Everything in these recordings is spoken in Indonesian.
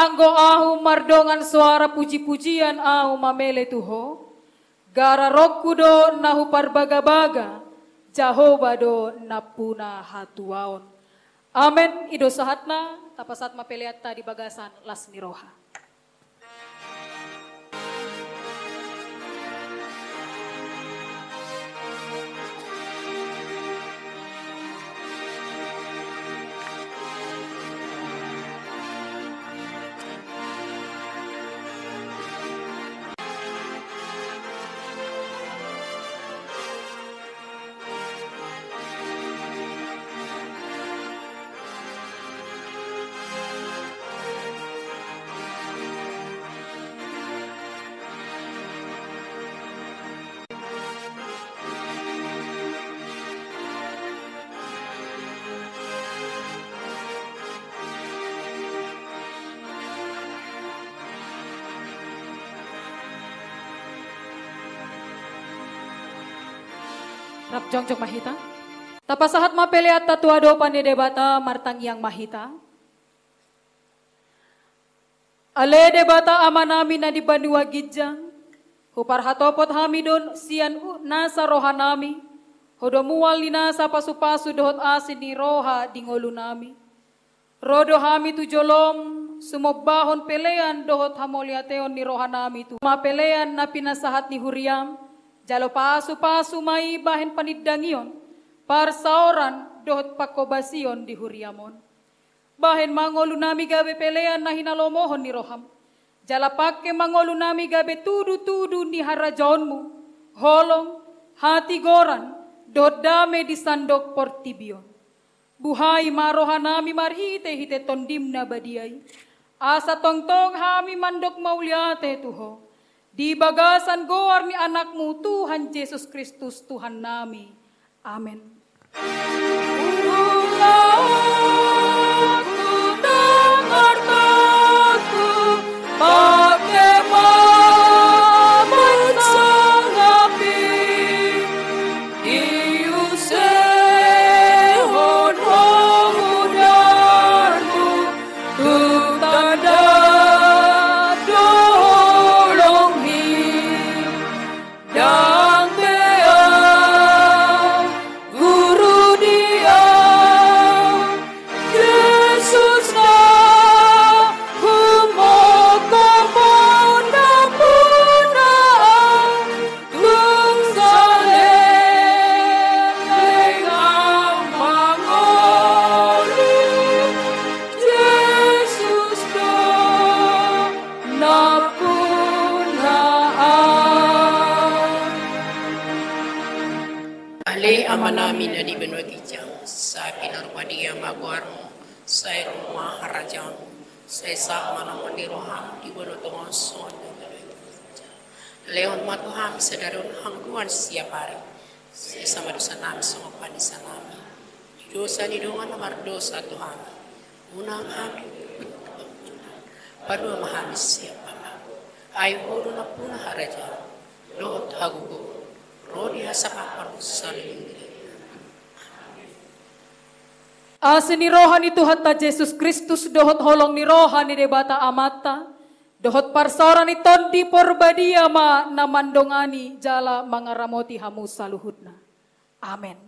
anggo ahu mardongan suara puji-pujian ahu mamele tuho. Gara roku do nahu parbaga-baga, Jahoba do napuna hatuaon. Amen. Ido sahatna tapasat mapeliata di bagasan lasni roha. Rap jongcok mahita. Tapasahat mapeliata tuado panedebata martang yang mahita. Ale debata amanami na di Bandua Gijang. Hupar hatopot hamidon sian nasa rohanami. Hodomual ni nasa pasu-pasu dohot asin ni roha di ngolunami. Rodo hami tujolom sumobahon pelean dohot hamoliateon ni rohanami tu. Mapelean na pinasahat ni Huriam. Jalo pasu-pasu mai bahen paniddangion, parsaoran dohot pakobasion di Huriamon. Bahen mangolu nami gabe pelean na hinalomohon ni roham. Jala pakke mangolu nami gabe tudu-tudu ni harajonmu, holong, hati goran, dohot dame di sandok portibion. Buhay marohan nami marhite-hite tondimna badiay. Asa tongtong hami mandok mauliate tuho. Di bagasan goar ni anakmu Tuhan Yesus Kristus Tuhan nami. Amin. Amanami na di Bandua Gijang, sa pinarwadiya magwarmo, sa rumah harajan, sa isa manang mandiroham di Bandua son. Leon matuham sedarun hangguan siapari, sa isa madusa nami sama panisa nami. Dosa ni dongan namar dosa Tuhan, unang hami, padua mahami siapa. Ayo hodo na puna harajan, doot hagugo, rodi hasaka paru saling. Asin ni roha ni Tuhan ta Yesus Kristus dohot holong ni roha ni debata amata. Dohot parsora ni tondi porbadia ma namandongani jala mangaramoti hamu saluhutna. Amin.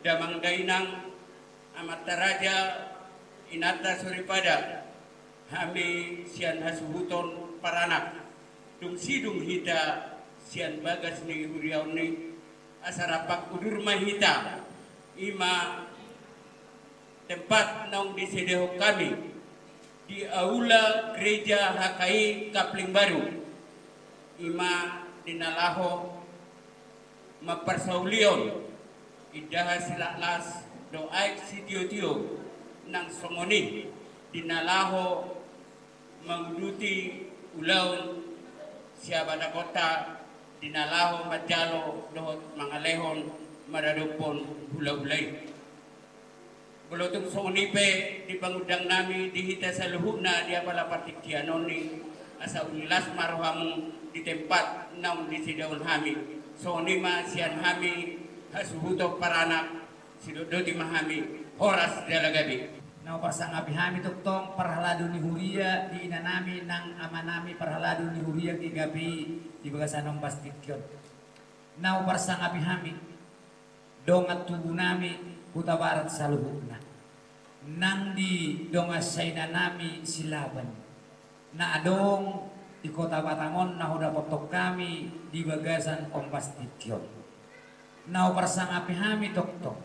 Damang dainang amat taraja inata suripada hami sian hasuhuton paranak dung sidung hita sian bagas ni huriaun ni asarapak udur mahita ima tempat nong di sedeho kami di aula gereja HKI Kapling Baru ima dinalaho mapersaulion idaha silaklas doaik si tio-tio nang songoni dinalaho menguduti ulaun siabada kota dinalaho majalo dohot mangalehon maradopon hula-hulai Kulotong sonipe di pangudang nami dihita sa luhuna di apala partikyanoni asa unilas marohamu di tempat naum di sidaun hami sonima sian hami hasuhuto paranak sidodoti mahami horas dalagabi. Nau parsangapi hami tuktong parhaladu ni huria di inanami nang amanami parhaladu ni huria gigabi di bagasanong bastikyon. Nau parsangapi hami dongat tubuh nami huta barat saluhuna. Nang di dongas saina nami silaban. Na adong di kota Batamon na huda potok kami di bagasan Kompastikyon. Nau parsangapi hami toktok.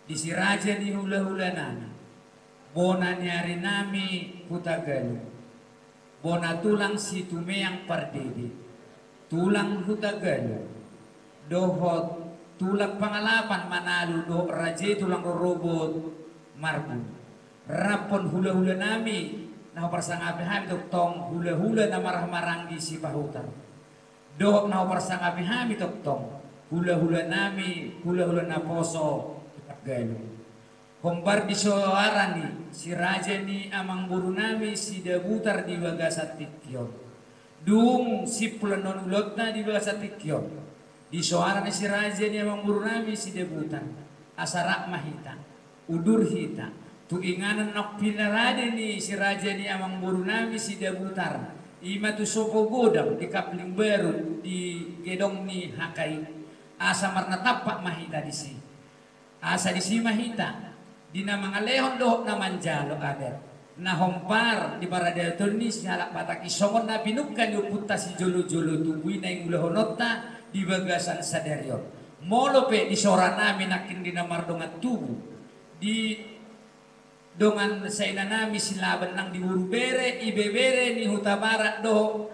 Di si raja di hula-hula nami. Bona nyari nami hutagalu. Bona tulang si tumeyang pardede. Tulang hutagalu. Dohot tulang pangalapan manalu do raja tulang robot marbun. Rapon hula-hula nami na parsangapi hami toktong hula-hula na marah-marang di si pahutan. Do na parsangapi hami toktong hula-hula nami hula-hula na poso itagalo. Hombar di soarani si raja ni amang buru nami si debutar di bagasat tikyon. Dung si pulanon ulot na di bagasat tikyon. Di soarani si raja ni amang buru nami si debutan. Asarak mahita. Udur hita tu inganan nok pinarade ni si raja ni amang buru nami si debutar ima tu sopo godam di kapling baru di gedong ni hakai asa marna tapak mahita di si asa di si mahita di nama ngalehon doh na manjalo ader na hompar di baradaton ni si halak pataki songon na pinukkan yu puta si jolo-jolo tubuhi na yung ulahonota di bagasan saderyon molope di sora namin nakin di namar dongat tubuh di dongan saina nami silaban nang di buru bere ibebere ni huta barat do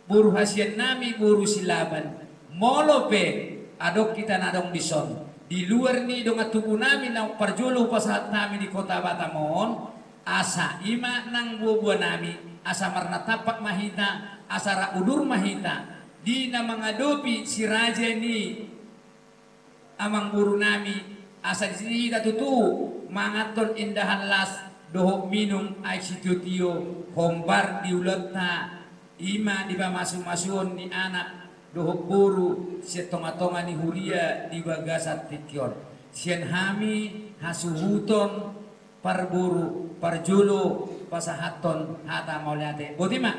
buru hasian nami buru silaban molope adok kita nadong dison di luar ni donga tubuh nami nang parjolo pasahat nami di kota Batamon asa ima nang buah-buah nami asa marna tapak mahita asa ra udur mahita di na mangadopi si raja ni amang buru nami asa di sini kita tutu mangaton indahan las dohok minum ay situtio hombar di ulatna ima di bamasu-masuon ni anak dohok buru siya tonga-tonga ni huria di bagasat tikyon siyan hami hasuhuton parburu parjulo pasahaton hata mauliate botima